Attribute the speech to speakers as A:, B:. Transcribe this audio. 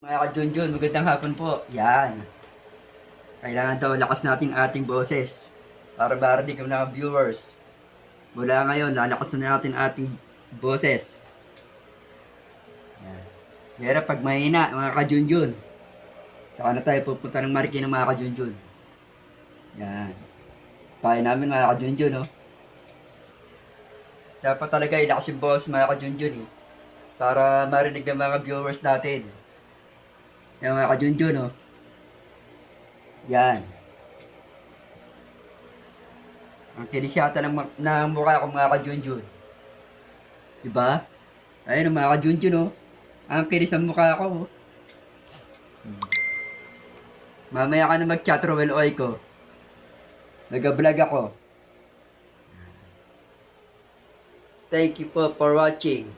A: Mga ka-Junjun, magandang hapon po. Yan. Kailangan daw lakas natin ating boses para marinig ng mga viewers. Mula ngayon, lalakas na natin ating boses. Yan. Pero pag mahina, mga ka-Junjun, saka na tayo pupunta ng mariki ng mga ka-Junjun. Yan. Kaya namin mga ka-Junjun, oh. Dapat talaga ilakas yung boses mga ka-Junjun, eh. Para marinig ng mga viewers natin. Yan mga ka-Junjun, oh. Yan. Ang kinis yata ng mukha ko mga ka-Junjun. Diba? Ayun mga ka-Junjun, oh. Ang kinis ng mukha ko, oh. Mamaya ka na mag-chat, Rowel Oy ko. Nag-vlog ako. Thank you po for watching.